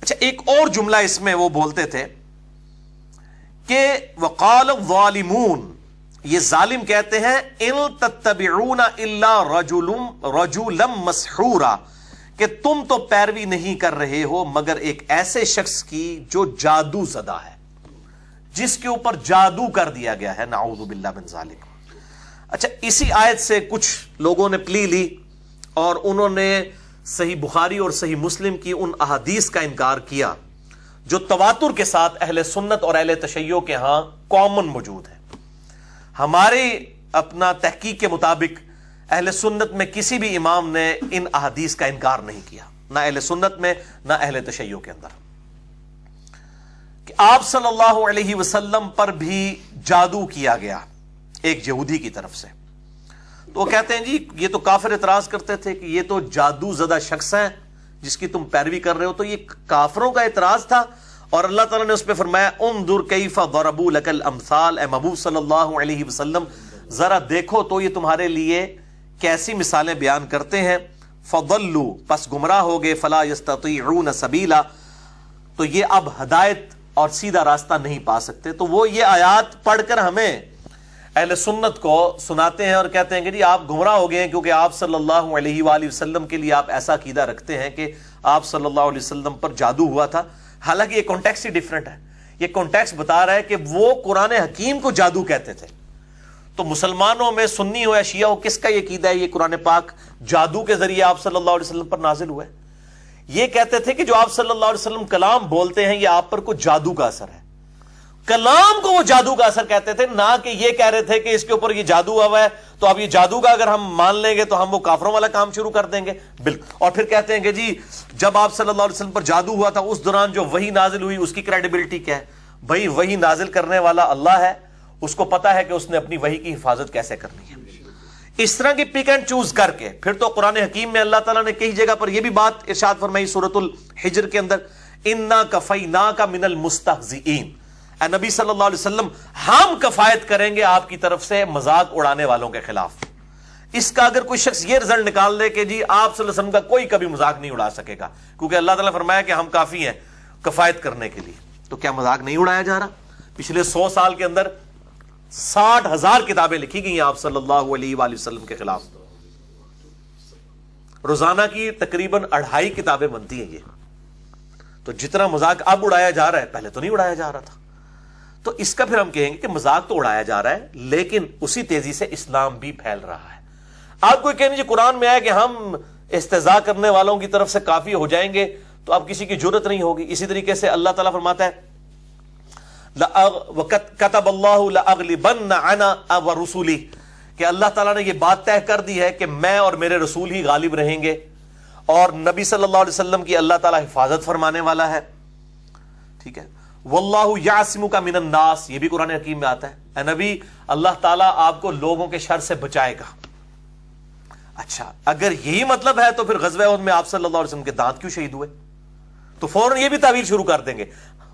اچھا، ایک اور جملہ اس میں وہ بولتے تھے کہ وقال الظالمون، یہ ظالم کہتے ہیں ان تتبعون الا رجلا مسحورا، کہ تم تو پیروی نہیں کر رہے ہو مگر ایک ایسے شخص کی جو جادو زدہ ہے، جس کے اوپر جادو کر دیا گیا ہے، نعوذ باللہ من ذالک۔ اچھا، اسی آیت سے کچھ لوگوں نے پلی لی اور انہوں نے صحیح بخاری اور صحیح مسلم کی ان احادیث کا انکار کیا جو تواتر کے ساتھ اہل سنت اور اہل تشیع کے ہاں کامن موجود ہے۔ ہمارے اپنا تحقیق کے مطابق اہل سنت میں کسی بھی امام نے ان احادیث کا انکار نہیں کیا، نہ اہل سنت میں نہ اہل تشیع کے اندر، کہ آپ صلی اللہ علیہ وسلم پر بھی جادو کیا گیا ایک یہودی کی طرف سے۔ تو وہ کہتے ہیں جی یہ تو کافر اعتراض کرتے تھے کہ یہ تو جادو زدہ شخص ہے جس کی تم پیروی کر رہے ہو، تو یہ کافروں کا اعتراض تھا، اور اللہ تعالیٰ نے اس پہ فرمایا انظر کیف ضربوا لک الامثال، اے محبوب صلی اللہ علیہ وسلم ذرا دیکھو تو یہ تمہارے لیے کیسی مثالیں بیان کرتے ہیں، فضلوا، پس گمراہ ہو گئے، فلا یستطیعون سبیلا، تو یہ اب ہدایت اور سیدھا راستہ نہیں پا سکتے۔ تو وہ یہ آیات پڑھ کر ہمیں اہل سنت کو سناتے ہیں اور کہتے ہیں کہ جی آپ گمراہ ہو گئے ہیں کیونکہ آپ صلی اللہ علیہ وآلہ وسلم کے لیے آپ ایسا عقیدہ رکھتے ہیں کہ آپ صلی اللہ علیہ وسلم پر جادو ہوا تھا، حالانکہ یہ کانٹیکسٹ ہی ڈیفرنٹ ہے۔ یہ کانٹیکسٹ بتا رہا ہے کہ وہ قرآن حکیم کو جادو کہتے تھے، تو مسلمانوں میں سنی ہو یا شیعہ ہو کس کا یہ عقیدہ ہے یہ قرآن پاک جادو کے ذریعے آپ صلی اللہ علیہ وسلم پر نازل ہوا ہے؟ یہ کہتے تھے کہ جو آپ صلی اللہ علیہ وسلم کلام بولتے ہیں یہ آپ پر کچھ جادو کا اثر ہے، کلام کو وہ جادو کا اثر کہتے تھے، نہ کہ یہ کہہ رہے تھے کہ اس کے اوپر یہ جادو ہوا ہے تو اب یہ جادو کا اگر ہم مان لیں گے تو ہم وہ کافروں والا کام شروع کر دیں گے۔ بالکل، اور پھر کہتے ہیں کہ جی جب آپ صلی اللہ علیہ وسلم پر جادو ہوا تھا اس دوران جو وحی نازل ہوئی اس کی کریڈیبلٹی کیا ہے؟ بھائی وحی نازل کرنے والا اللہ ہے، اس کو پتا ہے کہ اس نے اپنی وحی کی حفاظت کیسے کرنی ہے۔ اس طرح کی پک اینڈ چوز کر کے پھر تو قرآن حکیم میں اللہ تعالیٰ نے کئی جگہ پر یہ بھی بات ارشاد فرمائی سورۃ الحجر کے اندر، انا کفیناک من المستہزئین، اے نبی صلی اللہ علیہ وسلم ہم کفایت کریں گے آپ کی طرف سے مذاق اڑانے والوں کے خلاف۔ اس کا اگر کوئی شخص یہ رزلٹ نکال دے کہ جی آپ صلی اللہ علیہ وسلم کا کوئی کبھی مذاق نہیں اڑا سکے گا کیونکہ اللہ تعالیٰ فرمایا کہ ہم کافی ہیں کفایت کرنے کے لیے، تو کیا مذاق نہیں اڑایا جا رہا؟ پچھلے 100 سال کے اندر 60,000 کتابیں لکھی گئی ہیں آپ صلی اللہ علیہ وآلہ وسلم کے خلاف، روزانہ کی تقریباً 2.5 کتابیں بنتی ہیں یہ، تو جتنا مذاق اب اڑایا جا رہا ہے پہلے تو نہیں اڑایا جا رہا تھا۔ تو اس کا پھر ہم کہیں گے کہ مذاق تو اڑایا جا رہا ہے لیکن اسی تیزی سے اسلام بھی پھیل رہا ہے۔ آپ کوئی کہنے جی قرآن میں ہے کہ ہم استہزاء کرنے والوں کی طرف سے کافی ہو جائیں گے تو اب کسی کی جرت نہیں ہوگی۔ اسی طریقے سے اللہ تعالیٰ فرماتا ہے کتب اللہ لأغلبن انا ورسولی، کہ اللہ تعالیٰ نے یہ بات طے کر دی ہے کہ میں اور میرے رسول ہی غالب رہیں گے، اور نبی صلی اللہ علیہ وسلم کی اللہ تعالیٰ حفاظت فرمانے والا ہے، ٹھیک ہے۔ واللہ یعصمک من الناس، یہ بھی قرآن حکیم میں آتا ہے، اے نبی اللہ تعالیٰ آپ کو لوگوں کے شر سے بچائے گا۔ اچھا اگر یہی مطلب ہے تو پھر غزوہ احد میں آپ صلی اللہ علیہ وسلم کے دانت کیوں شہید ہوئے؟ تو فوراً یہ بھی تعویل شروع کر دیں گے،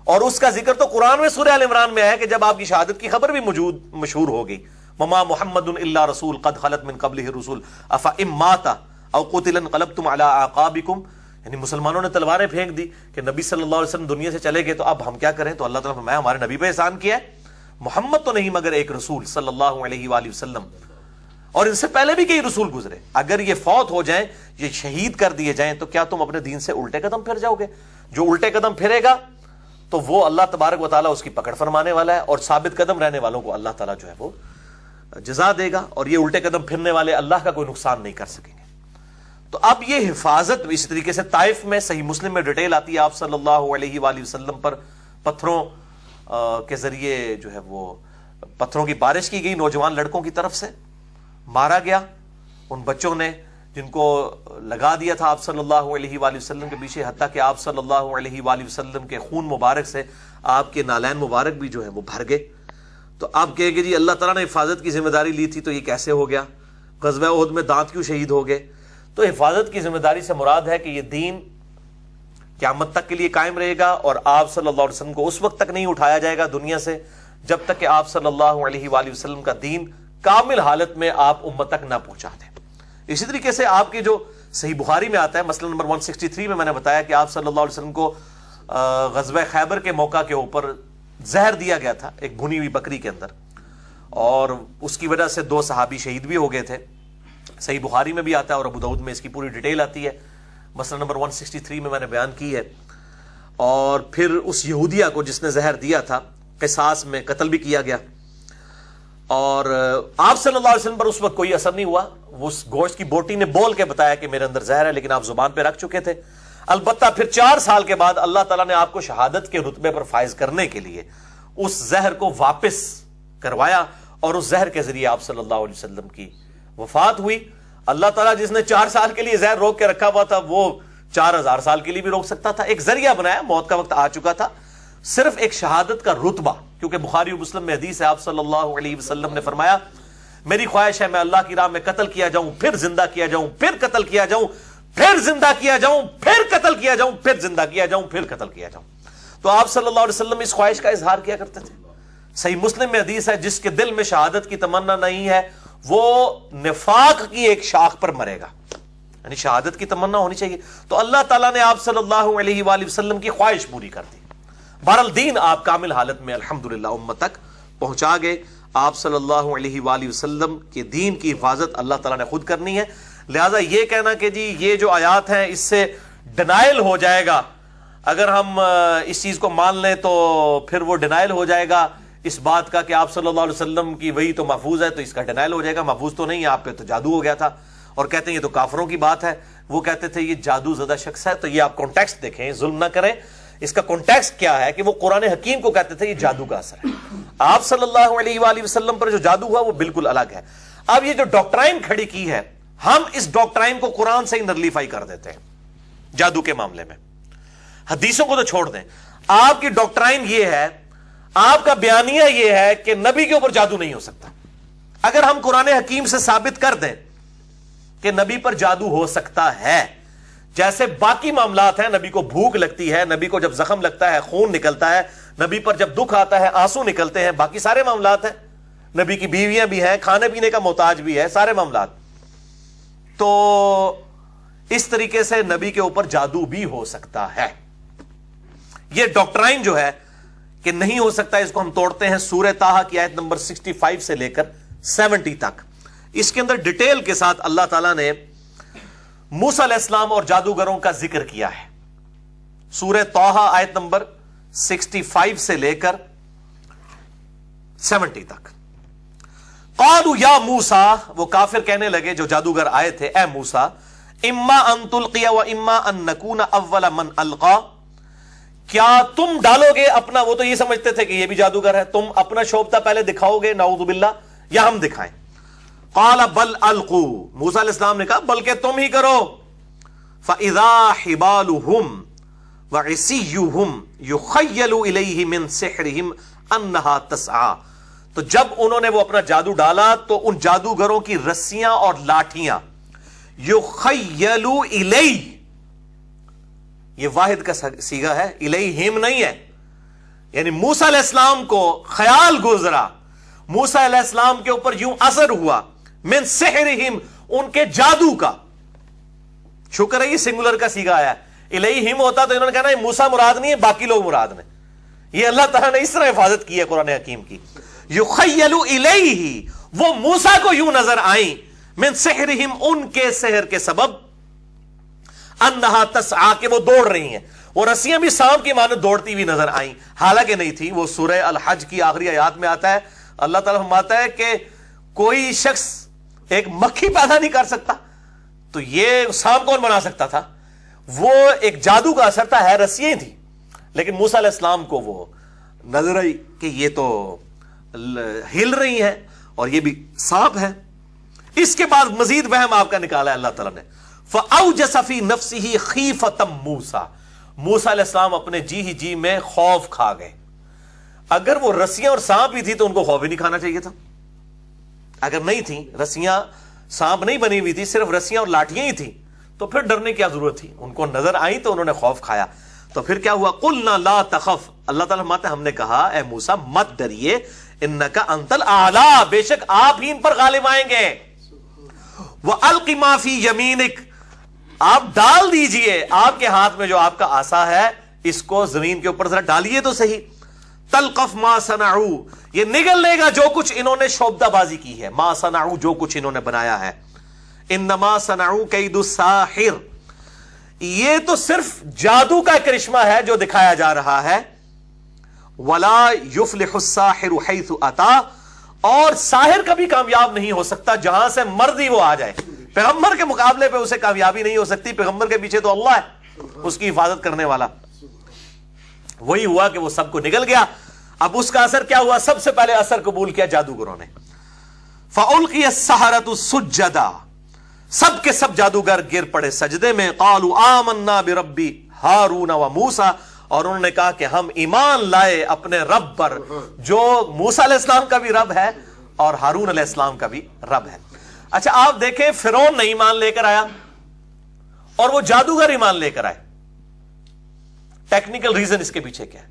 اور اس کا ذکر تو قرآن میں سورہ ال عمران میں ہے کہ جب آپ کی شہادت کی خبر بھی مشہور ہو گئی، وما محمد الا رسول قد خلت من قبلہ الرسل افئن مات او قتل انقلبتم علی اعقابکم، یعنی مسلمانوں نے تلواریں پھینک دی کہ نبی صلی اللہ علیہ وسلم دنیا سے چلے گئے تو اب ہم کیا کریں؟ تو اللہ تعالیٰ نے فرمایا ہمارے نبی پہ احسان کیا ہے، محمد تو نہیں مگر ایک رسول صلی اللہ علیہ وآلہ وسلم، اور ان سے پہلے بھی کئی رسول گزرے، اگر یہ فوت ہو جائیں، یہ شہید کر دیے جائیں تو کیا تم اپنے دین سے الٹے قدم پھر جاؤ گے؟ جو الٹے قدم پھرے گا تو وہ اللہ تبارک و تعالیٰ اس کی پکڑ فرمانے والا ہے، اور ثابت قدم رہنے والوں کو اللہ تعالیٰ جو ہے وہ جزا دے گا، اور یہ الٹے قدم پھرنے والے اللہ کا کوئی نقصان نہیں کر سکیں گے۔ تو اب یہ حفاظت اسی طریقے سے طائف میں صحیح مسلم میں ڈیٹیل آتی ہے، آپ صلی اللہ علیہ وآلہ وسلم پر پتھروں کے ذریعے جو ہے وہ پتھروں کی بارش کی گئی، نوجوان لڑکوں کی طرف سے مارا گیا، ان بچوں نے جن کو لگا دیا تھا آپ صلی اللہ علیہ وآلہ وسلم کے پیچھے، حتیٰ کہ آپ صلی اللہ علیہ وآلہ وسلم کے خون مبارک سے آپ کے نالین مبارک بھی جو ہے وہ بھر گئے۔ تو آپ کہیں گے جی اللہ تعالیٰ نے حفاظت کی ذمہ داری لی تھی تو یہ کیسے ہو گیا؟ غزوہ احد میں دانت کیوں شہید ہو گئے؟ تو حفاظت کی ذمہ داری سے مراد ہے کہ یہ دین قیامت تک کے لیے قائم رہے گا، اور آپ صلی اللہ علیہ وسلم کو اس وقت تک نہیں اٹھایا جائے گا دنیا سے جب تک کہ آپ صلی اللہ علیہ وآلہ وسلم کا دین کامل حالت میں آپ امت تک نہ پہنچا دیں۔ اسی طریقے سے آپ کے جو صحیح بخاری میں آتا ہے، مسئلہ نمبر 163 میں نے بتایا کہ آپ صلی اللہ علیہ وسلم کو غزوہ خیبر کے موقع کے اوپر زہر دیا گیا تھا ایک بھنی ہوئی بکری کے اندر، اور اس کی وجہ سے 2 صحابی شہید بھی ہو گئے تھے. صحیح بخاری میں بھی آتا ہے اور ابو داؤد میں اس کی پوری ڈیٹیل آتی ہے، مسئلہ نمبر 163 میں نے بیان کی ہے. اور پھر اس یہودیہ کو جس نے زہر دیا تھا قصاص میں قتل بھی کیا گیا، اور آپ صلی اللہ علیہ وسلم پر اس وقت کوئی اثر نہیں ہوا. اس گوشت کی بوٹی نے بول کے بتایا کہ میرے اندر زہر ہے، لیکن آپ زبان پہ رکھ چکے تھے. البتہ پھر 4 سال کے بعد اللہ تعالیٰ نے آپ کو شہادت کے رتبے پر فائز کرنے کے لیے اس زہر کو واپس کروایا، اور اس زہر کے ذریعے آپ صلی اللہ علیہ وسلم کی وفات ہوئی. اللہ تعالیٰ جس نے 4 سال کے لیے زہر روک کے رکھا ہوا تھا وہ 4000 سال کے لیے بھی روک سکتا تھا. ایک ذریعہ بنایا، موت کا وقت آ چکا تھا. صرف ایک شہادت کا رتبہ، کیونکہ بخاری و مسلم میں حدیث ہے، آپ صلی اللہ علیہ وسلم نے فرمایا میری خواہش ہے میں اللہ کی راہ میں قتل کیا جاؤں، پھر زندہ کیا جاؤں، پھر قتل کیا جاؤں، پھر زندہ کیا جاؤں، پھر قتل کیا جاؤں، پھر زندہ کیا جاؤں، پھر قتل کیا جاؤں. تو آپ صلی اللہ علیہ وسلم اس خواہش کا اظہار کیا کرتے تھے. صحیح مسلم میں حدیث ہے جس کے دل میں شہادت کی تمنا نہیں ہے وہ نفاق کی ایک شاخ پر مرے گا. یعنی شہادت کی تمنا ہونی چاہیے. تو اللہ تعالیٰ نے آپ صلی اللہ علیہ وآلہ وسلم کی خواہش پوری کر دی. بہرحال دین آپ کامل حالت میں الحمدللہ امت تک پہنچا گئے. آپ صلی اللہ علیہ وآلہ وسلم کے دین کی حفاظت اللہ تعالیٰ نے خود کرنی ہے. لہذا یہ کہنا کہ جی یہ جو آیات ہیں اس سے ڈینائل ہو جائے گا، اگر ہم اس چیز کو مان لیں تو پھر وہ ڈینائل ہو جائے گا اس بات کا کہ آپ صلی اللہ علیہ وسلم کی وہی تو محفوظ ہے، تو اس کا ڈینائل ہو جائے گا. محفوظ تو نہیں ہے، آپ پہ تو جادو ہو گیا تھا. اور کہتے ہیں یہ تو کافروں کی بات ہے. وہ کہتے تھے یہ جادو زدہ شخص ہے. تو یہ آپ کانٹیکسٹ دیکھیں، ظلم نہ کریں. اس کا کانٹیکسٹ کیا ہے کہ وہ قرآن حکیم کو کہتے تھے یہ جادو کا اثر ہے. آپ صلی اللہ علیہ وآلہ وسلم پر جو جادو ہوا وہ بالکل الگ ہے. اب یہ جو ڈاکٹرائن کھڑی کی ہے، ہم اس ڈاکٹرائن کو قرآن سے ہی نرلیفائی کر دیتے ہیں جادو کے معاملے میں. حدیثوں کو تو چھوڑ دیں. آپ کی ڈاکٹرائن یہ ہے، آپ کا بیانیہ یہ ہے کہ نبی کے اوپر جادو نہیں ہو سکتا. اگر ہم قرآن حکیم سے ثابت کر دیں کہ نبی پر جادو ہو سکتا ہے، جیسے باقی معاملات ہیں، نبی کو بھوک لگتی ہے، نبی کو جب زخم لگتا ہے خون نکلتا ہے، نبی پر جب دکھ آتا ہے آنسو نکلتے ہیں، باقی سارے معاملات ہیں. نبی کی بیویاں بھی ہیں، کھانے پینے کا محتاج بھی ہے، سارے معاملات. تو اس طریقے سے نبی کے اوپر جادو بھی ہو سکتا ہے. یہ ڈاکٹرائن جو ہے کہ نہیں ہو سکتا، اس کو ہم توڑتے ہیں سورہ طٰہٰ کی آیت نمبر 65 سے لے کر 70 تک. اس کے اندر ڈیٹیل کے ساتھ اللہ تعالیٰ نے موسیٰ علیہ السلام اور جادوگروں کا ذکر کیا ہے. سورہ طٰہٰ آیت نمبر 65 سے لے کر 70 تک. قالوا یا موسیٰ، وہ کافر کہنے لگے جو جادوگر آئے تھے، اے موسیٰ، اما ان تلقی و اما ان نکون اول من القا، کیا تم ڈالو گے اپنا، وہ تو یہ سمجھتے تھے کہ یہ بھی جادوگر ہے، تم اپنا شوبتا پہلے دکھاؤ گے نعوذ باللہ یا ہم دکھائیں. قال بل القوا، موسیٰ علیہ السلام نے کہا بلکہ تم ہی کرو. فاذا حبالهم وعصیهم یخیل الیہ من سحرهم انہا تسعی، تو جب انہوں نے وہ اپنا جادو ڈالا تو ان جادوگروں کی رسیاں اور لاٹھیاں، یخیل الیہ، یہ واحد کا صیغہ ہے، الیہم نہیں ہے. یعنی موسیٰ علیہ السلام کو خیال گزرا، موسیٰ علیہ السلام کے اوپر یوں اثر ہوا، من سحرہم، ان کے جادو کا. شکر ہے یہ سنگولر کا صیغہ آیا. الیہم ہوتا تو انہوں نے کہا نا موسیٰ مراد نہیں ہے، باقی لوگ مراد نے. یہ اللہ تعالیٰ نے اس طرح حفاظت کی ہے قرآن حکیم کی. یخیل الیہ، وہ موسیٰ کو یوں نظر آئیں، من سحرہم، ان کے سحر کے سبب، انہا تسعی، کہ وہ دوڑ رہی ہیں. وہ رسیاں بھی سانپ کی مانند دوڑتی ہوئی نظر آئیں، حالانکہ نہیں تھی. وہ سورہ الحج کی آخری آیات میں آتا ہے، اللہ تعالیٰ فرماتا ہے کہ کوئی شخص ایک مکھی پیدا نہیں کر سکتا، تو یہ سانپ کون بنا سکتا تھا؟ وہ ایک جادو کا اثر تھا، ہے رسیاں تھی. لیکن موسیٰ علیہ السلام کو وہ نظر آئی کہ یہ تو ہل رہی ہیں اور یہ بھی سانپ ہے. اس کے بعد مزید وہم آپ کا نکالا ہے اللہ تعالیٰ نے. فَأَوْجَسَ فِي نَفْسِهِ خِيفَةً مُوسَىٰ، موسیٰ علیہ السلام اپنے جی ہی جی میں خوف کھا گئے. اگر وہ رسیاں اور سانپ ہی تھی تو ان کو خوف ہی نہیں کھانا چاہیے تھا. اگر نہیں تھی رسیاں، سانپ نہیں بنی ہوئی تھی، صرف رسیاں اور لاٹھیاں ہی تھی، تو پھر ڈرنے کی کیا ضرورت تھی؟ ان کو نظر آئی تو انہوں نے خوف کھایا. تو پھر کیا ہوا؟ قُلْنَا لَا تَخَفْ، اللہ تعالیٰ فرماتے ہیں ہم نے کہا اے موسیٰ مت ڈریے، اِنَّكَ أَنْتَ الْأَعْلَىٰ، بے شک آپ ہی ان پر غالب آئیں گے. وَأَلْقِ مَا فِي يَمِينِكَ، آپ ڈال دیجئے آپ کے ہاتھ میں جو آپ کا عصا ہے، اس کو زمین کے اوپر ذرا ڈالیے تو صحیح. تلقف ما صنعوا، یہ نگل لے گا جو کچھ انہوں نے شعبدہ بازی کی ہے. ما صنعوا، جو کچھ انہوں نے بنایا ہے. انما صنعوا کید الساحر، یہ تو صرف جادو کا کرشمہ ہے جو دکھایا جا رہا ہے. ولا یفلح الساحر حیث اتا، اور ساحر کبھی کامیاب نہیں ہو سکتا جہاں سے مرضی وہ آ جائے. پیغمبر کے مقابلے پہ اسے کامیابی نہیں ہو سکتی. پیغمبر کے پیچھے تو اللہ ہے اس کی حفاظت کرنے والا. وہی ہوا کہ وہ سب کو نگل گیا. اب اس کا اثر کیا ہوا؟ سب سے پہلے اثر قبول کیا جادوگروں نے. فَأُلْقِيَ السَّحَرَةُ سُجَّدًا، سب کے سب جادوگر گر پڑے سجدے میں. قَالُوا آمَنَّا بِرَبِّ ہارون وموسیٰ، اور انہوں نے کہا کہ ہم ایمان لائے اپنے رب پر جو موسیٰ علیہ السلام کا بھی رب ہے اور ہارون علیہ السلام کا بھی رب ہے. اچھا آپ دیکھیں، فرعون نہیں ایمان لے کر آیا اور وہ جادوگر ایمان لے کر آئے. ٹیکنیکل ریزن اس کے پیچھے کیا ہے؟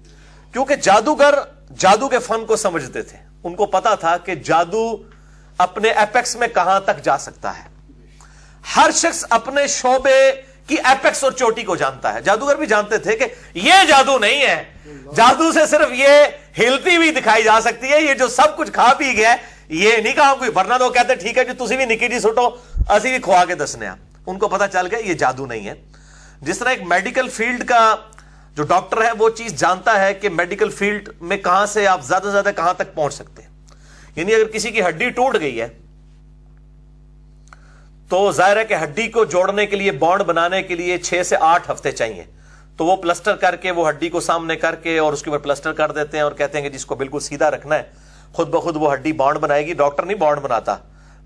کیونکہ جادوگر جادو کے فن کو سمجھتے تھے. ان کو پتا تھا کہ جادو اپنے ایپیکس میں کہاں تک جا سکتا ہے. ہر شخص اپنے شعبے کی ایپیکس اور چوٹی کو جانتا ہے. جادوگر بھی جانتے تھے کہ یہ جادو نہیں ہے، جادو سے صرف یہ ہلتی بھی دکھائی جا سکتی ہے، یہ جو سب کچھ کھا پی گیا یہ نہیں کہا کوئی. ورنہ تو کہتے ٹھیک ہے جی تسی بھی نکی جی سٹو، اسی بھی کھوا کے دسنے. ان کو پتا چل گیا یہ جادو نہیں ہے. جس طرح ایک میڈیکل فیلڈ کا جو ڈاکٹر ہے وہ چیز جانتا ہے کہ میڈیکل فیلڈ میں کہاں سے آپ زیادہ سے زیادہ کہاں تک پہنچ سکتے ہیں. یعنی اگر کسی کی ہڈی ٹوٹ گئی ہے تو ظاہر ہے کہ ہڈی کو جوڑنے کے لیے، بانڈ بنانے کے لیے 6 سے 8 ہفتے چاہیے. تو وہ پلسٹر کر کے وہ ہڈی کو سامنے کر کے اور اس کے اوپر پلسٹر کر دیتے ہیں اور کہتے ہیں کہ جس کو بالکل سیدھا رکھنا ہے خود بخود وہ ہڈی بانڈ بنائے گی. ڈاکٹر نہیں بانڈ بناتا،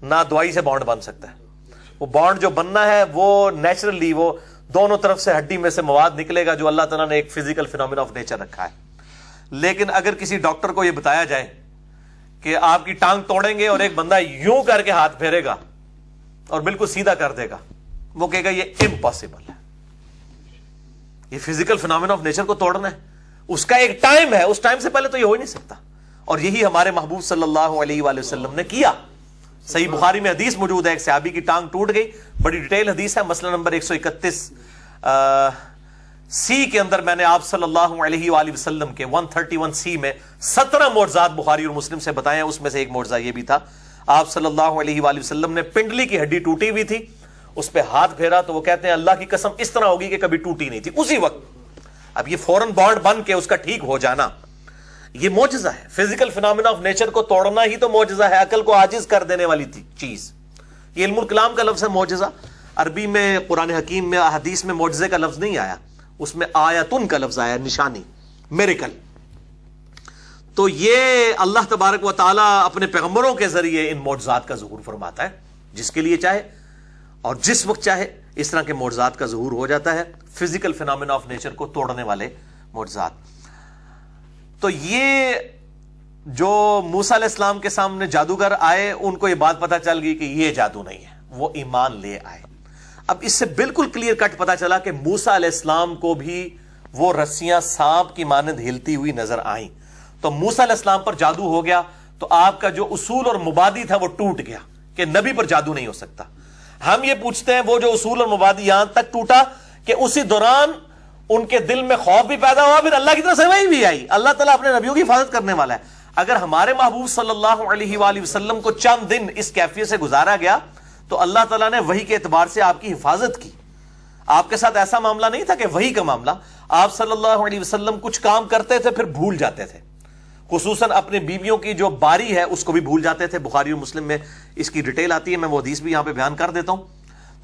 نہ دوائی سے بانڈ بن سکتا ہے. وہ بانڈ جو بننا ہے وہ نیچرلی وہ دونوں طرف سے ہڈی میں سے مواد نکلے گا جو اللہ تعالیٰ نے ایک فزیکل فینومینا آف نیچر رکھا ہے. لیکن اگر کسی ڈاکٹر کو یہ بتایا جائے کہ آپ کی ٹانگ توڑیں گے اور ایک بندہ یوں کر کے ہاتھ پھیرے گا اور بالکل سیدھا کر دے گا، وہ کہے گا یہ امپاسبل ہے. یہ فزیکل فینومینا آف نیچر کو توڑنا ہے، اس کا ایک ٹائم ہے، اس ٹائم سے پہلے تو یہ ہو ہی نہیں سکتا. اور یہی ہمارے محبوب صلی اللہ علیہ وآلہ وسلم نے کیا. صحیح بخاری میں حدیث موجود ہے، ایک صحابی کی ٹانگ ٹوٹ گئی، بڑی ڈیٹیل حدیث ہے، مسئلہ نمبر 131 سی کے اندر میں نے آپ صلی اللہ علیہ وآلہ وسلم کے 131 سی میں 17 معجزات بخاری اور مسلم سے بتائے ہیں. اس میں سے ایک معجزہ یہ بھی تھا، آپ صلی اللہ علیہ وآلہ وسلم نے پنڈلی کی ہڈی ٹوٹی ہوئی تھی، اس پہ ہاتھ پھیرا تو وہ کہتے ہیں اللہ کی قسم اس طرح ہوگی کہ کبھی ٹوٹی نہیں تھی اسی وقت. اب یہ فوراً بانڈ بن کے اس کا ٹھیک ہو جانا یہ معجزہ ہے. فزیکل فینومینا آف نیچر کو توڑنا ہی تو معجزہ ہے، عقل کو عاجز کر دینے والی چیز. یہ علم الکلام کا لفظ ہے معجزہ. عربی میں قرآن حکیم میں حدیث میں معجزے کا لفظ نہیں آیا، اس میں آیتن کا لفظ آیا، نشانی، میریکل. تو یہ اللہ تبارک و تعالی اپنے پیغمبروں کے ذریعے ان معجزات کا ظہور فرماتا ہے، جس کے لیے چاہے اور جس وقت چاہے اس طرح کے معجزات کا ظہور ہو جاتا ہے، فزیکل فینومینا آف نیچر کو توڑنے والے معجزات. تو یہ جو موسیٰ علیہ السلام کے سامنے جادوگر آئے ان کو یہ بات پتا چل گئی کہ یہ جادو نہیں ہے، وہ ایمان لے آئے. اب اس سے بالکل کلیئر کٹ پتا چلا کہ موسیٰ علیہ السلام کو بھی وہ رسیاں سانپ کی مانند ہلتی ہوئی نظر آئیں. تو موسیٰ علیہ السلام پر جادو ہو گیا تو آپ کا جو اصول اور مبادی تھا وہ ٹوٹ گیا کہ نبی پر جادو نہیں ہو سکتا. ہم یہ پوچھتے ہیں وہ جو اصول اور مبادی یہاں تک ٹوٹا کہ اسی دوران ان کے دل میں خوف بھی پیدا ہوا، پھر اللہ کی طرف سے وحی بھی آئی. اللہ تعالیٰ اپنے نبیوں کی حفاظت کرنے والا ہے. اگر ہمارے محبوب صلی اللہ علیہ وآلہ وسلم کو چند دن اس کیفیت سے گزارا گیا تو اللہ تعالیٰ نے وحی کے اعتبار سے آپ کی حفاظت کی. آپ کے ساتھ ایسا معاملہ نہیں تھا کہ وحی کا معاملہ، آپ صلی اللہ علیہ وسلم کچھ کام کرتے تھے پھر بھول جاتے تھے، خصوصاً اپنی بیویوں کی جو باری ہے اس کو بھی بھول جاتے تھے. بخاری اور مسلم میں اس کی ڈیٹیل آتی ہے، میں وہ حدیث بھی یہاں پہ بیان کر دیتا ہوں.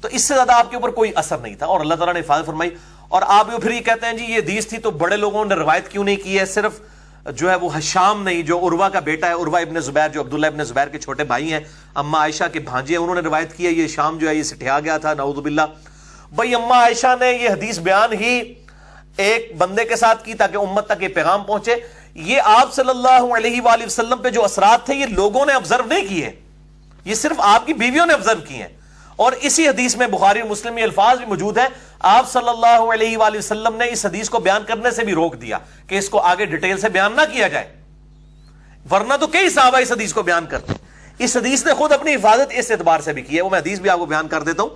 تو اس سے زیادہ آپ کے اوپر کوئی اثر نہیں تھا اور اللہ تعالیٰ نے حفاظت فرمائی. اور آپ پھر یہ کہتے ہیں جی یہ حدیث تھی تو بڑے لوگوں نے روایت کیوں نہیں کی ہے؟ صرف جو ہے وہ ہشام نہیں، جو عروہ کا بیٹا ہے، عروہ ابن زبیر، جو عبداللہ ابن زبیر کے چھوٹے بھائی ہیں، اما عائشہ کے بھانجے ہیں، انہوں نے روایت کی ہے. یہ شام جو ہے یہ سٹھیا گیا تھا، نعوذ باللہ. بھائی اما عائشہ نے یہ حدیث بیان ہی ایک بندے کے ساتھ کی تاکہ امت تک یہ پیغام پہنچے. یہ آپ صلی اللہ علیہ وآلہ وسلم پہ جو اثرات تھے یہ لوگوں نے آبزرو نہیں کیے، یہ صرف آپ کی بیویوں نے آبزرو کیے ہیں. اور اسی حدیث میں بخاری اور مسلم میں الفاظ بھی موجود ہیں، آپ صلی اللہ علیہ وآلہ وسلم نے اس حدیث کو بیان کرنے سے بھی روک دیا کہ اس کو آگے ڈیٹیل سے بیان نہ کیا جائے، ورنہ تو کئی صحابہ اس حدیث کو بیان کرتے. اس حدیث نے خود اپنی حفاظت اس اعتبار سے بھی کی ہے، وہ میں حدیث بھی آپ کو بیان کر دیتا ہوں.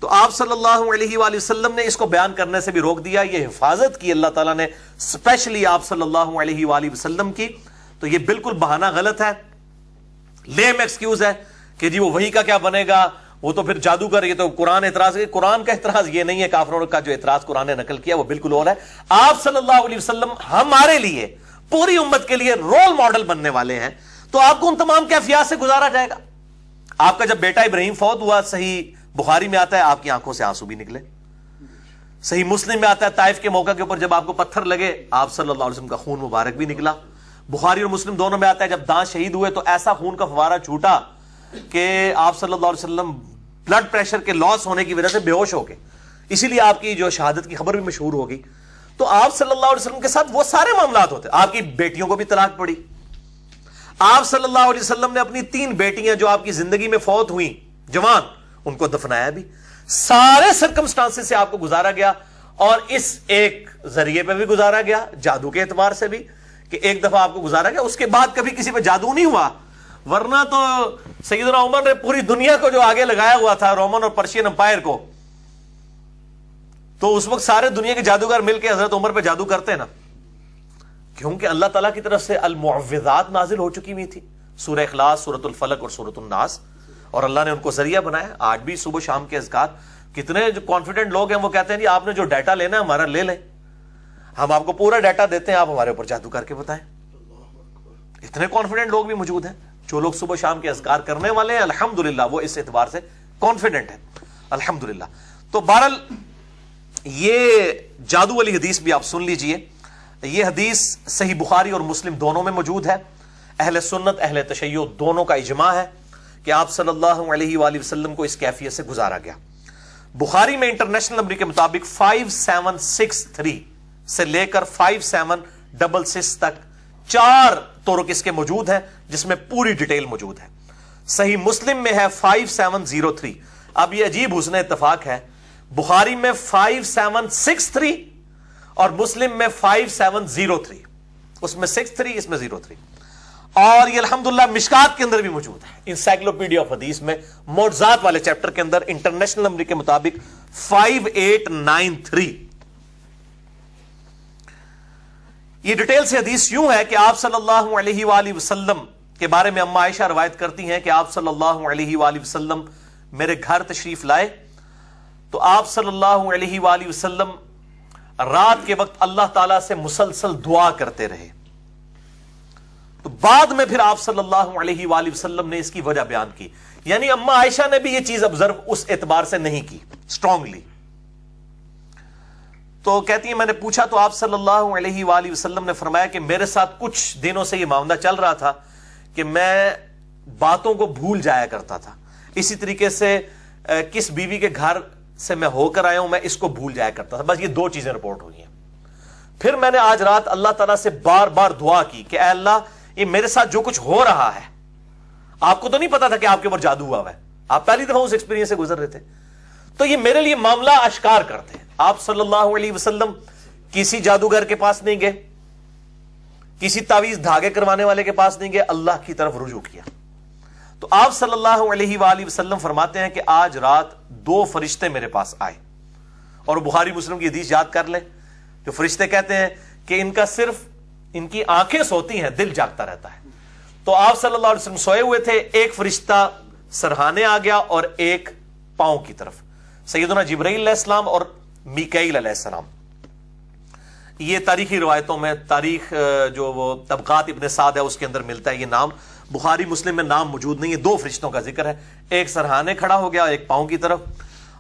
تو آپ صلی اللہ علیہ وآلہ وسلم نے اس کو بیان کرنے سے بھی روک دیا. یہ حفاظت کی اللہ تعالیٰ نے اسپیشلی آپ صلی اللہ علیہ وآلہ وسلم کی. تو یہ بالکل بہانہ غلط ہے, لیم ایکسکیوز ہے کہ جی وہ وہی کا کیا بنے گا, وہ تو پھر جادوگر, یہ تو قرآن اعتراض ہے. قرآن کا اعتراض یہ نہیں ہے, کافروں کا جو اعتراض قرآن نے نقل کیا وہ بالکل اور ہے. آپ صلی اللہ علیہ وسلم ہمارے لیے, پوری امت کے لیے رول ماڈل بننے والے ہیں. تو آپ کو ان تمام کیفیات سے گزارا جائے گا. آپ کا جب بیٹا ابراہیم فوت ہوا, صحیح بخاری میں آتا ہے آپ کی آنکھوں سے آنسو بھی نکلے. صحیح مسلم میں آتا ہے طائف کے موقع کے اوپر جب آپ کو پتھر لگے آپ صلی اللہ علیہ وسلم کا خون مبارک بھی نکلا. بخاری اور مسلم دونوں میں آتا ہے جب دانت شہید ہوئے تو ایسا خون کا فوارہ چھوٹا کہ آپ صلی اللہ علیہ وسلم بلڈ پریشر کے لاس ہونے کی وجہ سے بے ہوش ہو گئے. اسی لیے آپ کی جو شہادت کی خبر بھی مشہور ہو گئی. تو آپ صلی اللہ علیہ وسلم کے ساتھ وہ سارے معاملات ہوتے. آپ کی بیٹیوں کو بھی طلاق پڑی. آپ صلی اللہ علیہ وسلم نے اپنی 3 بیٹیاں جو آپ کی زندگی میں فوت ہوئیں جوان, ان کو دفنایا بھی. سارے سرکمسٹانسز سے آپ کو گزارا گیا, اور اس ایک ذریعے پہ بھی گزارا گیا, جادو کے اعتبار سے بھی, کہ ایک دفعہ آپ کو گزارا گیا, اس کے بعد کبھی کسی پہ جادو نہیں ہوا. ورنہ تو سیدنا عمر نے پوری دنیا کو جو آگے لگایا ہوا تھا, رومن اور پرشین امپائر کو, تو اس وقت سارے دنیا کے جادوگر مل کے حضرت عمر پہ جادو کرتے نا, کیونکہ اللہ تعالیٰ کی طرف سے المعوذات نازل ہو چکی ہوئی تھی, سورہ اخلاص, سورۃ الفلق اور سورۃ الناس, اور اللہ نے ان کو ذریعہ بنایا. آج بھی صبح شام کے اذکار, کتنے جو کانفیڈنٹ لوگ ہیں وہ کہتے ہیں جی آپ نے جو ڈیٹا لینا ہے ہمارا لے لیں, ہم آپ کو پورا ڈیٹا دیتے ہیں, آپ ہمارے اوپر جادو کر کے بتائیں. اتنے کانفیڈنٹ لوگ بھی موجود ہیں. جو لوگ صبح شام کے اذکار کرنے والے ہیں الحمدللہ وہ اس اعتبار سے کانفیڈنٹ ہیں الحمدللہ. تو بہرحال یہ جادو والی حدیث بھی آپ سن لیجئے. یہ حدیث صحیح بخاری اور مسلم دونوں میں موجود ہے. اہل سنت اہل تشیع دونوں کا اجماع ہے کہ آپ صلی اللہ علیہ وآلہ وسلم کو اس کیفیت سے گزارا گیا. بخاری میں انٹرنیشنل نمبر کے مطابق 5763 سے لے کر 5766 تک 4 طرق اس کے موجود ہیں, جس میں پوری ڈیٹیل موجود ہے. صحیح مسلم میں ہے 5703. اب یہ عجیب حسن اتفاق ہے, بخاری میں 5763 اور مسلم میں 5703, اس میں 63 اس میں 03. اور یہ الحمدللہ مشکات کے اندر بھی موجود ہے, انسائکلوپیڈیا آف حدیث میں معجزات والے چیپٹر کے اندر انٹرنیشنل نمبر کے مطابق 5893. یہ ڈیٹیل سے حدیث یوں ہے کہ آپ صلی اللہ علیہ وآلہ وسلم کے بارے میں اما عائشہ روایت کرتی ہیں کہ آپ صلی اللہ علیہ وآلہ وسلم میرے گھر تشریف لائے تو آپ صلی اللہ علیہ وآلہ وسلم رات کے وقت اللہ تعالیٰ سے مسلسل دعا کرتے رہے. تو بعد میں پھر آپ صلی اللہ علیہ وآلہ وسلم نے اس کی وجہ بیان کی. یعنی اما عائشہ نے بھی یہ چیز آبزرو اس اعتبار سے نہیں کی اسٹرانگلی. تو کہتی ہیں میں نے پوچھا تو آپ صلی اللہ علیہ وآلہ وسلم نے فرمایا کہ میرے ساتھ کچھ دنوں سے یہ معاملہ چل رہا تھا کہ میں باتوں کو بھول جایا کرتا تھا. اسی طریقے سے کس بیوی کے گھر سے میں ہو کر آیا ہوں میں اس کو بھول جایا کرتا تھا. بس یہ 2 چیزیں رپورٹ ہوئی ہیں. پھر میں نے آج رات اللہ تعالیٰ سے بار بار دعا کی کہ اے اللہ یہ میرے ساتھ جو کچھ ہو رہا ہے, آپ کو تو نہیں پتا تھا کہ آپ کے اوپر جادو ہوا ہے, آپ پہلی دفعہ اس ایکسپیرینس سے گزر رہے تھے, تو یہ میرے لیے معاملہ اشکار کرتے ہیں. آپ صلی اللہ علیہ وسلم کسی جادوگر کے پاس نہیں گئے, کسی تعویذ دھاگے کروانے والے کے پاس نہیں گئے, اللہ کی طرف رجوع کیا. تو آپ صلی اللہ علیہ وآلہ وسلم فرماتے ہیں کہ آج رات 2 فرشتے میرے پاس آئے, اور بخاری مسلم کی حدیث یاد کر لیں. جو فرشتے کہتے ہیں کہ ان کا صرف ان کی آنکھیں سوتی ہیں, دل جاگتا رہتا ہے. تو آپ صلی اللہ علیہ وسلم سوئے ہوئے تھے, ایک فرشتہ سرہانے آ گیا اور ایک پاؤں کی طرف, سیدنا جبرائیل علیہ السلام اور میکائیل علیہ السلام. یہ تاریخی روایتوں میں, تاریخ جو وہ طبقات ابن سعد ہے اس کے اندر ملتا ہے یہ نام. بخاری مسلم میں نام موجود نہیں ہے. 2 فرشتوں کا ذکر ہے, ایک سرہانے کھڑا ہو گیا ایک پاؤں کی طرف,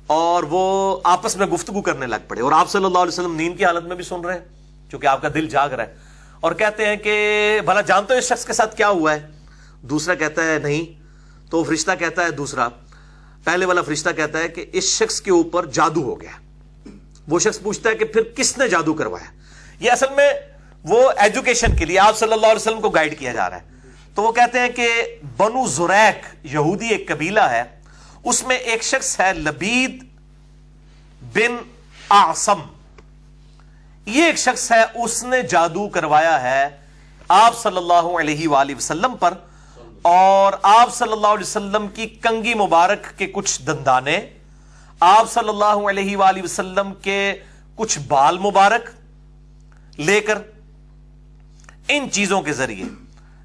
اور وہ آپس میں گفتگو کرنے لگ پڑے. اور آپ صلی اللہ علیہ وسلم نیند کی حالت میں بھی سن رہے ہیں چونکہ آپ کا دل جاگ رہا ہے, اور کہتے ہیں کہ بھلا جانتے ہو اس شخص کے ساتھ کیا ہوا ہے؟ دوسرا کہتا ہے نہیں. تو فرشتہ کہتا ہے, دوسرا پہلے والا فرشتہ کہتا ہے کہ اس شخص کے اوپر جادو ہو گیا. وہ شخص پوچھتا ہے کہ پھر کس نے جادو کروایا؟ یہ اصل میں وہ ایجوکیشن کے لیے آپ صلی اللہ علیہ وسلم کو گائیڈ کیا جا رہا ہے. تو وہ کہتے ہیں کہ بنو زریق یہودی ایک قبیلہ ہے, اس میں ایک شخص ہے لبید بن اعصم, یہ ایک شخص ہے, اس نے جادو کروایا ہے آپ صلی اللہ علیہ وآلہ وسلم پر, اور آپ صلی اللہ علیہ وسلم کی کنگھی مبارک کے کچھ دندانے آپ صلی اللہ علیہ وآلہ وسلم کے کچھ بال مبارک لے کر ان چیزوں کے ذریعے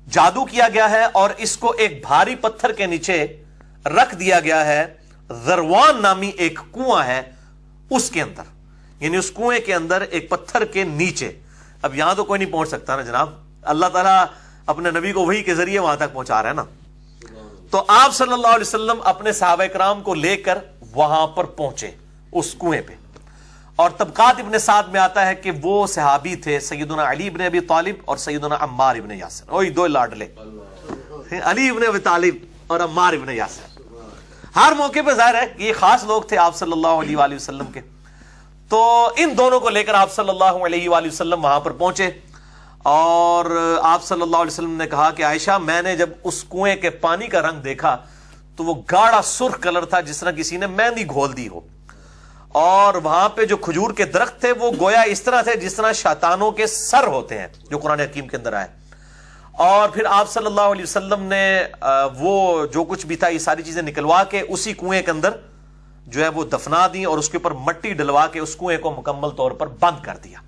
جادو کیا گیا ہے اور اس کو ایک بھاری پتھر کے نیچے رکھ دیا گیا ہے. ذروان نامی ایک کنواں ہے اس کے اندر، یعنی اس کنویں کے اندر ایک پتھر کے نیچے. اب یہاں تو کوئی نہیں پہنچ سکتا نا جناب، اللہ تعالیٰ اپنے نبی کو وحی کے ذریعے وہاں تک پہنچا رہا ہے نا. تو آپ صلی اللہ علیہ وسلم اپنے صحابہ کرام کو لے کر وہاں پر پہنچے اس کنویں پہ. اور طبقات ابن سعد میں آتا ہے کہ وہ صحابی تھے سیدنا علی ابن ابی طالب اور سیدنا عمار ابن یاسر. وہی دو لاڈلے، علی ابن ابی طالب اور عمار ابن یاسر. ہر موقع پہ ظاہر ہے کہ یہ خاص لوگ تھے آپ صلی اللہ علیہ وآلہ وسلم کے. تو ان دونوں کو لے کر آپ صلی اللہ علیہ وآلہ وسلم وہاں پر پہنچے اور آپ صلی اللہ علیہ وسلم نے کہا کہ عائشہ، میں نے جب اس کنویں کے پانی کا رنگ دیکھا تو وہ گاڑھا سرخ کلر تھا جس طرح کسی نے مہندی گھول دی ہو، اور وہاں پہ جو کھجور کے درخت تھے وہ گویا اس طرح تھے جس طرح شیطانوں کے سر ہوتے ہیں جو قرآن حکیم کے اندر آئے. اور پھر آپ صلی اللہ علیہ وسلم نے وہ جو کچھ بھی تھا یہ ساری چیزیں نکلوا کے اسی کنویں کے اندر جو ہے وہ دفنا دی اور اس کے اوپر مٹی ڈلوا کے اس کنویں کو مکمل طور پر بند کر دیا.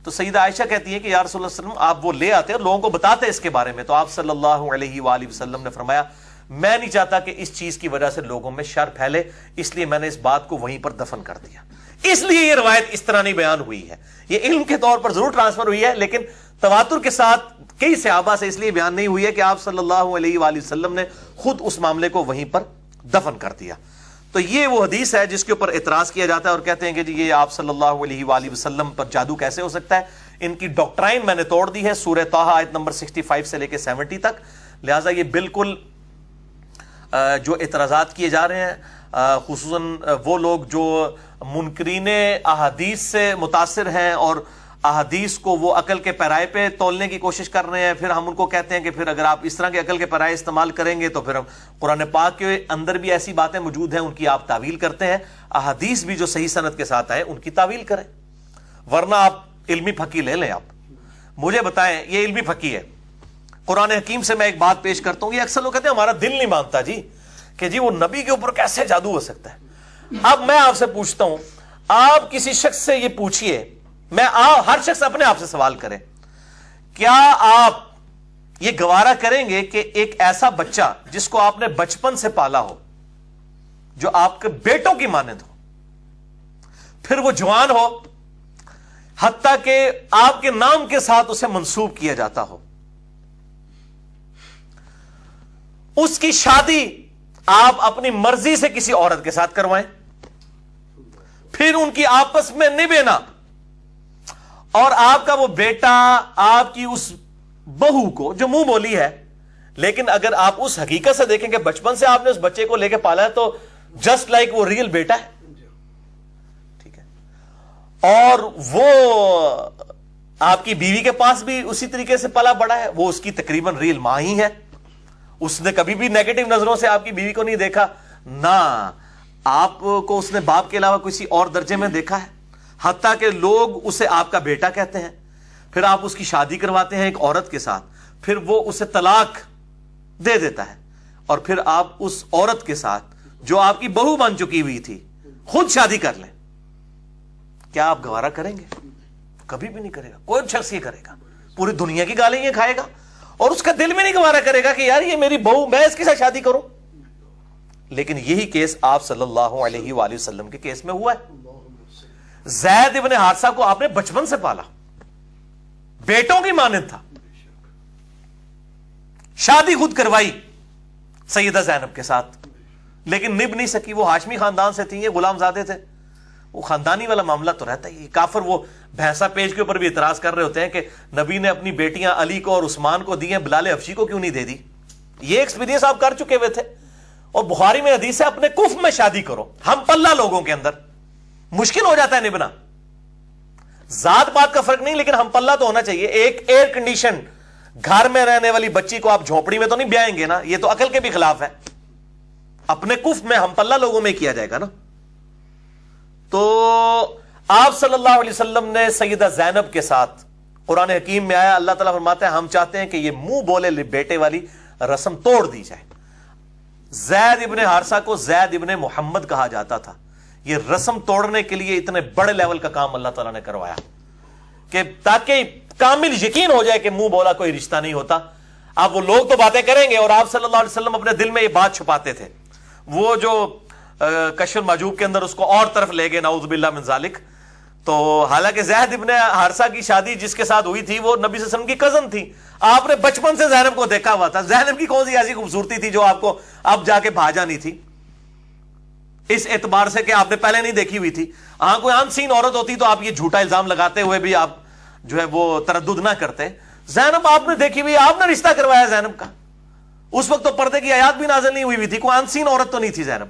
تو سیدہ عائشہ کہتی ہے کہ یا رسول اللہ صلی اللہ علیہ وسلم، آپ وہ لے آتے اور لوگوں کو بتاتے اس کے بارے میں. تو آپ صلی اللہ علیہ وآلہ وسلم نے فرمایا، میں نہیں چاہتا کہ اس چیز کی وجہ سے لوگوں میں شر پھیلے، اس لیے میں نے اس بات کو وہیں پر دفن کر دیا. اس لیے یہ روایت اس طرح نہیں بیان ہوئی ہے. یہ علم کے طور پر ضرور ٹرانسفر ہوئی ہے لیکن تواتر کے ساتھ کئی صحابہ سے اس لیے بیان نہیں ہوئی ہے کہ آپ صلی اللہ علیہ وآلہ وسلم نے خود اس معاملے کو وہیں پر دفن کر دیا. تو یہ وہ حدیث ہے جس کے اوپر اعتراض کیا جاتا ہے اور کہتے ہیں کہ جی یہ آپ صلی اللہ علیہ وآلہ وسلم پر جادو کیسے ہو سکتا ہے. ان کی ڈاکٹرائن میں نے توڑ دی ہے سورہ طٰہٰ آیت نمبر 65 سے لے کے 70 تک. لہٰذا یہ بالکل جو اعتراضات کیے جا رہے ہیں خصوصاً وہ لوگ جو منکرین احادیث سے متاثر ہیں اور احادیث کو وہ عقل کے پیرائے پہ تولنے کی کوشش کر رہے ہیں، پھر ہم ان کو کہتے ہیں کہ پھر اگر آپ اس طرح کے عقل کے پیرائے استعمال کریں گے تو پھر قرآن پاک کے اندر بھی ایسی باتیں موجود ہیں ان کی آپ تعویل کرتے ہیں. احادیث بھی جو صحیح سند کے ساتھ آئے ان کی تعویل کریں، ورنہ آپ علمی پھکی لے لیں. آپ مجھے بتائیں، یہ علمی پھکی ہے. قرآن حکیم سے میں ایک بات پیش کرتا ہوں. یہ اکثر لوگ کہتے ہیں ہمارا دل نہیں مانتا جی کہ جی وہ نبی کے اوپر کیسے جادو ہو سکتا ہے. اب میں آپ سے پوچھتا ہوں، آپ کسی شخص سے یہ پوچھئے، ہر شخص اپنے آپ سے سوال کرے، کیا آپ یہ گوارا کریں گے کہ ایک ایسا بچہ جس کو آپ نے بچپن سے پالا ہو، جو آپ کے بیٹوں کی مانند ہو، پھر وہ جوان ہو، حتیٰ کہ آپ کے نام کے ساتھ اسے منسوب کیا جاتا ہو، اس کی شادی آپ اپنی مرضی سے کسی عورت کے ساتھ کروائیں، پھر ان کی آپس میں نبھنا، اور آپ کا وہ بیٹا آپ کی اس بہو کو جو منہ بولی ہے، لیکن اگر آپ اس حقیقت سے دیکھیں کہ بچپن سے آپ نے اس بچے کو لے کے پالا ہے تو جسٹ لائک وہ ریئل بیٹا ہے، ٹھیک ہے، اور وہ آپ کی بیوی کے پاس بھی اسی طریقے سے پلا بڑا ہے، وہ اس کی تقریباً ریئل ماں ہی ہے، اس نے کبھی بھی نیگیٹو نظروں سے آپ کی بیوی کو نہیں دیکھا، نہ آپ کو اس نے باپ کے علاوہ کسی اور درجے میں دیکھا ہے، حتیٰ کہ لوگ اسے آپ کا بیٹا کہتے ہیں. پھر آپ اس کی شادی کرواتے ہیں ایک عورت کے ساتھ، پھر وہ اسے طلاق دے دیتا ہے، اور پھر آپ اس عورت کے ساتھ جو آپ کی بہو بن چکی ہوئی تھی خود شادی کر لیں. کیا آپ گوارا کریں گے؟ کبھی بھی نہیں کرے گا. کوئی شخص یہ کرے گا پوری دنیا کی گالیں یہ کھائے گا اور اس کا دل میں نہیں گوارا کرے گا کہ یار یہ میری بہو، میں اس کے ساتھ شادی کروں. لیکن یہی کیس آپ صلی اللہ علیہ وآلہ وسلم کے کیس میں ہوا ہے. زید ابن حارثہ کو آپ نے بچپن سے پالا، بیٹوں کی مانند تھا، شادی خود کروائی سیدہ زینب کے ساتھ، لیکن نبھ نہیں سکی. وہ ہاشمی خاندان سے تھی، یہ غلام زادے تھے، وہ خاندانی والا معاملہ تو رہتا ہی. کافر وہ بھینسا پیج کے اوپر بھی اعتراض کر رہے ہوتے ہیں کہ نبی نے اپنی بیٹیاں علی کو اور عثمان کو دی ہیں، بلال حبشی کو کیوں نہیں دے دی. یہ ایکسپیرینس آپ کر چکے ہوئے تھے. اور بخاری میں حدیث ہے اپنے کف میں شادی کرو. ہم پلہ لوگوں کے اندر مشکل ہو جاتا ہے نبھنا. ذات بات کا فرق نہیں، لیکن ہم پلہ تو ہونا چاہیے. ایک ایئر کنڈیشن گھر میں رہنے والی بچی کو آپ جھونپڑی میں تو نہیں بیائیں گے نا، یہ تو عقل کے بھی خلاف ہے. اپنے کف میں ہم پلہ لوگوں میں کیا جائے گا نا. تو آپ صلی اللہ علیہ وسلم نے سیدہ زینب کے ساتھ، قرآن حکیم میں آیا، اللہ تعالیٰ فرماتا ہے ہم چاہتے ہیں کہ یہ منہ بولے بیٹے والی رسم توڑ دی جائے. زید ابن حارثہ کو زید ابن محمد کہا جاتا تھا. یہ رسم توڑنے کے لیے اتنے بڑے لیول کا کام اللہ تعالیٰ نے کروایا کہ تاکہ کامل یقین ہو جائے کہ منہ بولا کوئی رشتہ نہیں ہوتا. اب وہ لوگ تو باتیں کریں گے اور آپ صلی اللہ علیہ وسلم اپنے دل میں یہ بات چھپاتے تھے. وہ جو کشف المحجوب کے اندر اس کو اور طرف لے گئے نعوذ باللہ من ذالک. تو حالانکہ زید ابن حارثہ کی شادی جس کے ساتھ ہوئی تھی وہ نبی صلی اللہ علیہ وسلم کی کزن تھی. آپ نے بچپن سے زینب کو دیکھا ہوا تھا. زینب کی کون سی ایسی خوبصورتی تھی جو آپ کو اب جا کے بھا جانی تھی اس اعتبار سے کہ آپ نے پہلے نہیں دیکھی ہوئی تھی. ہاں کوئی عام سین عورت ہوتی تو آپ یہ جھوٹا الزام لگاتے ہوئے بھی آپ جو ہے وہ تردد نہ کرتے. زینب آپ نے دیکھی ہوئی, آپ نے رشتہ کروایا زینب کا. اس وقت تو پردے کی آیات بھی نازل نہیں ہوئی تھی, کوئی عام سین عورت تو نہیں تھی زینب.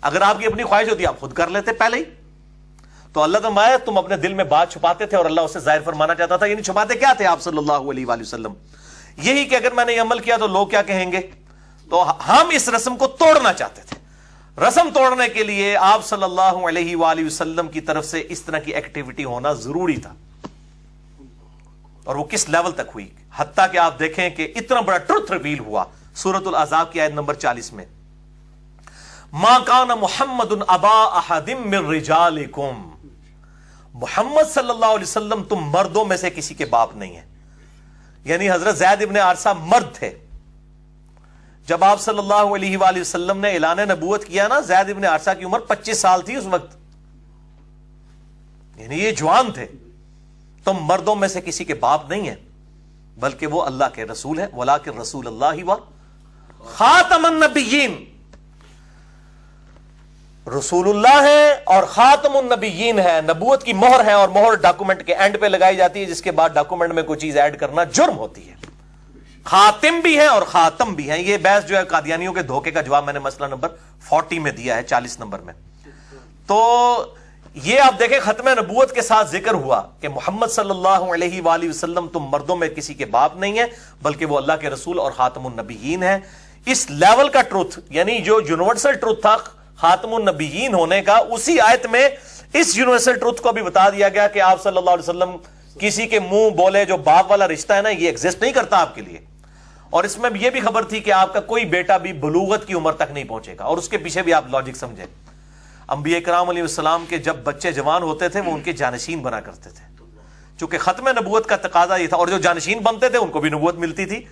اگر آپ کی اپنی خواہش ہوتی آپ خود کر لیتے پہلے ہی. تو اللہ تعالیٰ تم اپنے دل میں بات چھپاتے تھے اور اللہ اسے ظاہر فرمانا چاہتا تھا. یعنی چھپاتے کیا تھے آپ صلی اللہ علیہ وآلہ وسلم؟ یہی کہ اگر میں نے یہ عمل کیا تو لوگ کیا کہیں گے. تو ہم اس رسم کو توڑنا چاہتے تھے. رسم توڑنے کے لیے آپ صلی اللہ علیہ وآلہ وسلم کی طرف سے اس طرح کی ایکٹیویٹی ہونا ضروری تھا. اور وہ کس لیول تک ہوئی, حتیٰ کہ آپ دیکھیں کہ اتنا بڑا ٹروتھ ریویل ہوا سورۃ الاحزاب کی آیت نمبر 40 میں, ما کان محمد ابا احد من رجالکم, محمد صلی اللہ علیہ وسلم تم مردوں میں سے کسی کے باپ نہیں ہیں. یعنی حضرت زید ابن حارثہ مرد تھے. جب آپ صلی اللہ علیہ وآلہ وسلم نے اعلان نبوت کیا نا, زید ابن حارثہ کی عمر 25 سال تھی اس وقت, یعنی یہ جوان تھے. تم مردوں میں سے کسی کے باپ نہیں ہیں بلکہ وہ اللہ کے رسول ہیں. وَلَٰكِن رسول اللہ و خاتم النبیین, رسول اللہ ہے اور خاتم النبیین ہے. نبوت کی مہر ہے اور مہر ڈاکومنٹ کے اینڈ پہ لگائی جاتی ہے, جس کے بعد ڈاکومنٹ میں کوئی چیز ایڈ کرنا جرم ہوتی ہے. خاتم بھی ہے اور خاتم بھی ہے. یہ بحث جو ہے قادیانیوں کے دھوکے کا جواب میں نے مسئلہ نمبر 40 میں دیا ہے, 40 نمبر میں. تو یہ آپ دیکھیں ختم نبوت کے ساتھ ذکر ہوا کہ محمد صلی اللہ علیہ وآلہ وسلم تم مردوں میں کسی کے باپ نہیں ہیں بلکہ وہ اللہ کے رسول اور خاتم النبیین ہیں. اس لیول کا ٹروتھ, یعنی جو یونیورسل ٹروتھ تھا خاتم النبیین ہونے کا, اسی آیت میں اس یونیورسل ٹروتھ کو بھی بتا دیا گیا کہ آپ صلی اللہ علیہ وسلم کسی کے منہ بولے جو باپ والا رشتہ ہے نا, یہ ایگزسٹ نہیں کرتا آپ کے لیے. اور اس میں یہ بھی خبر تھی کہ آپ کا کوئی بیٹا بھی بلوغت کی عمر تک نہیں پہنچے گا. اور اس کے پیچھے بھی آپ لاجک سمجھیں, انبیاء کرام علیہ السلام کے جب بچے جوان ہوتے تھے وہ ان کے جانشین بنا کرتے تھے, چونکہ ختم نبوت کا تقاضا یہ تھا. اور جو جانشین بنتے تھے ان کو بھی نبوت ملتی تھی.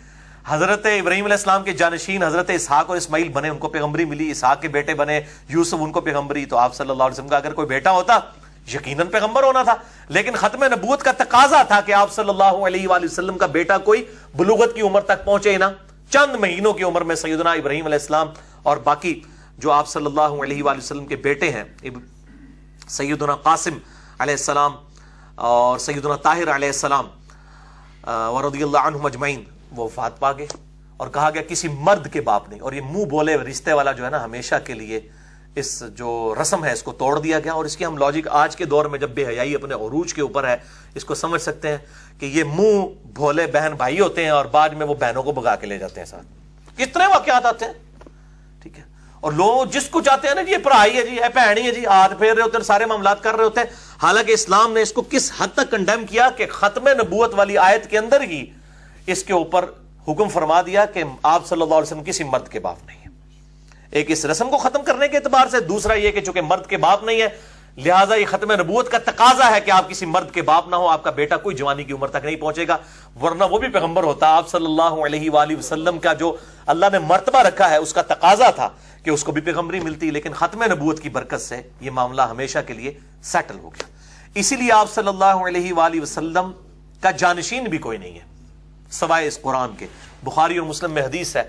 حضرت ابراہیم علیہ السلام کے جانشین حضرت اسحاق اور اسماعیل بنے, ان کو پیغمبری ملی. اسحاق کے بیٹے بنے یوسف, ان کو پیغمبری. تو آپ صلی اللہ علیہ وسلم کا اگر کوئی بیٹا ہوتا یقیناً پیغمبر ہونا تھا. لیکن ختم نبوت کا تقاضا تھا کہ آپ صلی اللہ علیہ وآلہ وسلم کا بیٹا کوئی بلوغت کی عمر تک پہنچے نا. چند مہینوں کی عمر میں سیدنا ابراہیم علیہ السلام اور باقی جو آپ صلی اللہ علیہ وآلہ وسلم کے بیٹے ہیں, سیدنا قاسم علیہ السلام اور سیدنا طاہر علیہ السلام ورضی اللہ عنہم اجمعین, وہ وفات پا گئے. اور کہا گیا کسی مرد کے باپ نہیں. اور یہ منہ بولے رشتے والا جو ہے نا, ہمیشہ کے لیے اس جو رسم ہے اس کو توڑ دیا گیا. اور اس کی ہم لاجک آج کے دور میں جب بے حیائی اپنے عروج کے اوپر ہے اس کو سمجھ سکتے ہیں کہ یہ منہ بھولے بہن بھائی ہوتے ہیں اور بعد میں وہ بہنوں کو بھگا کے لے جاتے ہیں ساتھ. کتنے واقعات آتے ہیں, ٹھیک ہے. اور لوگ جس کو چاہتے ہیں نا جی یہ پڑھائی ہے, جی ہے پہنی ہے, جی ہاتھ پھیر رہے ہوتے ہیں, سارے معاملات کر رہے ہوتے ہیں. حالانکہ اسلام نے اس کو کس حد تک کنڈیم کیا کہ ختم نبوت والی آیت کے اندر ہی اس کے اوپر حکم فرما دیا کہ آپ صلی اللہ علیہ وسلم کسی مرد کے باپ نہیں ہے. ایک اس رسم کو ختم کرنے کے اعتبار سے, دوسرا یہ کہ چونکہ مرد کے باپ نہیں ہے لہٰذا یہ ختم نبوت کا تقاضا ہے کہ آپ کسی مرد کے باپ نہ ہو, آپ کا بیٹا کوئی جوانی کی عمر تک نہیں پہنچے گا, ورنہ وہ بھی پیغمبر ہوتا. آپ صلی اللہ علیہ وآلہ وسلم کا جو اللہ نے مرتبہ رکھا ہے اس کا تقاضا تھا کہ اس کو بھی پیغمبری ملتی. لیکن ختم نبوت کی برکت سے یہ معاملہ ہمیشہ کے لیے سیٹل ہو گیا. اسی لیے آپ صلی اللہ علیہ وآلہ وسلم کا جانشین بھی کوئی نہیں ہے سوائے اس قرآن کے. بخاری اور مسلم میں حدیث ہے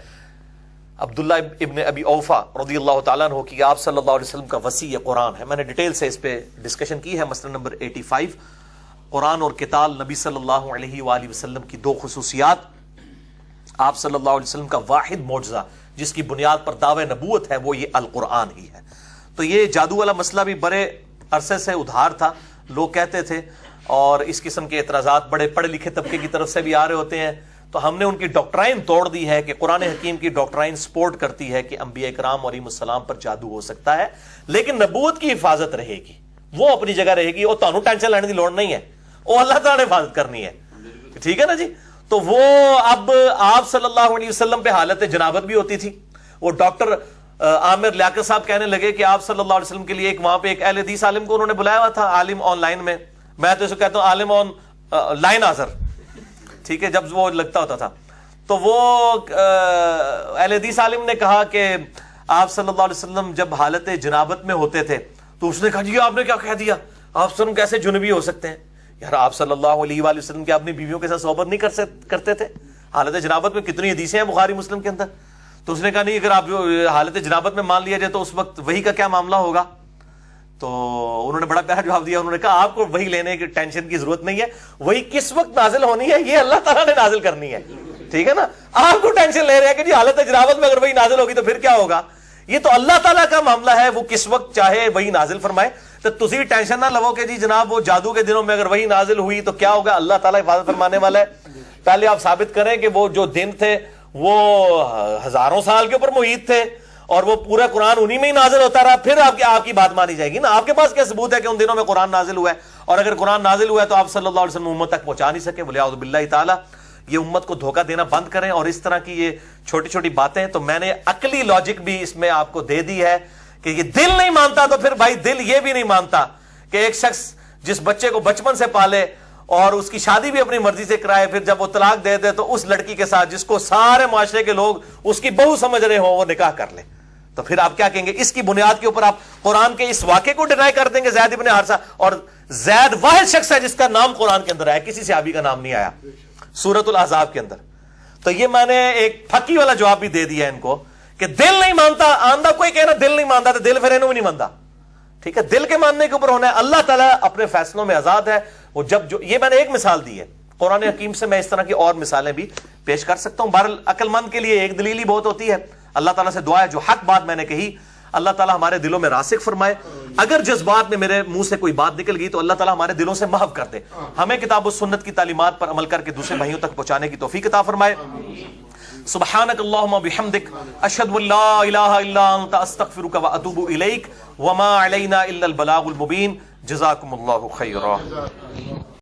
عبداللہ ابن ابی اوفا رضی اللہ تعالیٰ عنہ کی, آپ صلی اللہ علیہ وسلم کا وصی قرآن ہے. میں نے ڈیٹیل سے اس پہ ڈسکشن کی ہے, مسئلہ نمبر 85. قرآن اور قتال, نبی صلی اللہ علیہ وآلہ وسلم کی دو خصوصیات. آپ صلی اللہ علیہ وسلم کا واحد معجزہ جس کی بنیاد پر دعوی نبوت ہے وہ یہ القرآن ہی ہے. تو یہ جادو والا مسئلہ بھی بڑے عرصے سے ادھار تھا, لوگ کہتے تھے, اور اس قسم کے اعتراضات بڑے پڑھے لکھے طبقے کی طرف سے بھی آ رہے ہوتے ہیں. تو ہم نے ان کی ڈاکٹرائن توڑ دی ہے کہ قرآن حکیم کی ڈاکٹرائن سپورٹ کرتی ہے کہ انبیاء کرام علیہم السلام پر جادو ہو سکتا ہے, لیکن نبوت کی حفاظت رہے گی, وہ اپنی جگہ رہے گی. وہ تانوں ٹینشن لینے کی لوڑ نہیں ہے, وہ اللہ تعالیٰ نے حفاظت کرنی ہے, ٹھیک ہے نا جی. تو وہ اب آپ صلی اللہ علیہ وسلم پہ حالت جنابت بھی ہوتی تھی, وہ ڈاکٹر عامر لیاقت صاحب کہنے لگے کہ آپ صلی اللہ علیہ وسلم کے لیے ایک وہاں پہ ایک اہل حدیث عالم کو انہوں نے بلایا ہوا تھا, عالم آن لائن میں تو اسے کہتا ہوں عالم آن لائن حاضر, ٹھیک ہے, جب وہ لگتا ہوتا تھا. تو وہ اہل حدیث عالم نے کہا کہ آپ صلی اللہ علیہ وسلم جب حالت جنابت میں ہوتے تھے تو اس نے کہا جی آپ نے کیا کہہ دیا, آپ وسلم کیسے جنبی ہو سکتے ہیں؟ یار آپ صلی اللہ علیہ وآلہ وسلم کے اپنی بیویوں کے ساتھ صحبت نہیں کرتے تھے حالت جنابت میں؟ کتنی حدیثیں ہیں بخاری مسلم کے اندر. تو اس نے کہا نہیں, اگر آپ حالت جنابت میں مان لیا جائے تو اس وقت وحی کا کیا معاملہ ہوگا؟ تو انہوں نے بڑا پیارا جواب دیا, انہوں نے کہا آپ کو وحی لینے کی ٹینشن کی ضرورت نہیں ہے, وحی کس وقت نازل ہونی ہے یہ اللہ تعالیٰ نے نازل کرنی ہے, ٹھیک ہے نا. آپ کو ٹینشن لے رہے ہیں کہ جی حالت جنابت میں اگر وحی نازل ہوگی تو پھر کیا ہوگا, یہ تو اللہ تعالیٰ کا معاملہ ہے, وہ کس وقت چاہے وحی نازل فرمائے. تو تسی ٹینشن نہ لو کہ جی جناب وہ جادو کے دنوں میں اگر وحی نازل ہوئی تو کیا ہوگا, اللہ تعالیٰ حفاظت فرمانے والا ہے. پہلے آپ ثابت کریں کہ وہ جو دن تھے وہ ہزاروں سال کے اوپر محیط تھے اور وہ پورا قرآن انہی میں ہی نازل ہوتا رہا, پھر آپ کی بات مانی جائے گی نا. آپ کے پاس کیا ثبوت ہے کہ ان دنوں میں قرآن نازل ہوا ہے؟ اور اگر قرآن نازل ہوا ہے تو آپ صلی اللہ علیہ وسلم امت تک پہنچا نہیں سکے. بولے اعوذ باللہ تعالی, یہ امت کو دھوکہ دینا بند کریں. اور اس طرح کی یہ چھوٹی چھوٹی باتیں, تو میں نے عقلی لاجک بھی اس میں آپ کو دے دی ہے کہ یہ دل نہیں مانتا تو پھر بھائی دل یہ بھی نہیں مانتا کہ ایک شخص جس بچے کو بچپن سے پالے اور اس کی شادی بھی اپنی مرضی سے کرائے, پھر جب وہ طلاق دے دے تو اس لڑکی کے ساتھ جس کو سارے معاشرے کے لوگ اس کی بہو سمجھ رہے ہوں وہ نکاح کر لے, تو پھر آپ کیا کہیں گے؟ اس کی بنیاد کے اوپر آپ قرآن کے اس واقعے کو ڈینائی کر دیں گے. زید ابن حارثہ, اور زید واحد شخص ہے جس کا نام قرآن کے اندر آیا, کسی صحابی کا نام نہیں آیا سورۃ الاحزاب کے اندر. تو یہ میں نے ایک پھکی والا جواب بھی دے دیا ان کو کہ دل نہیں مانتا. آندہ کوئی کہنا دل نہیں مانتا تو دل پھر انہوں نہیں مانتا, ٹھیک ہے, دل کے ماننے کے اوپر ہونا ہے. اللہ تعالیٰ اپنے فیصلوں میں آزاد ہے. وہ جو یہ میں نے ایک مثال دی ہے قرآن حکیم سے, میں اس طرح کی اور مثالیں بھی پیش کر سکتا ہوں. بہرحال عقل مند کے لیے ایک دلیل ہی بہت ہوتی ہے. اللہ تعالیٰ سے دعا ہے جو حق بات میں نے کہی اللہ تعالیٰ ہمارے دلوں میں راسخ فرمائے. اگر جذبات میں میرے منہ سے کوئی بات نکل گئی تو اللہ تعالیٰ ہمارے دلوں سے محو کر دے. ہمیں کتاب و سنت کی تعلیمات پر عمل کر کے دوسرے بھائیوں تک پہنچانے کی توفیق عطا فرمائے. سبحانک اللہم بحمدک اشہد ان لا الہ الا انت استغفرک واتوب الیک وما علینا الا البلاغ المبین. جزاکم اللہ خیرا.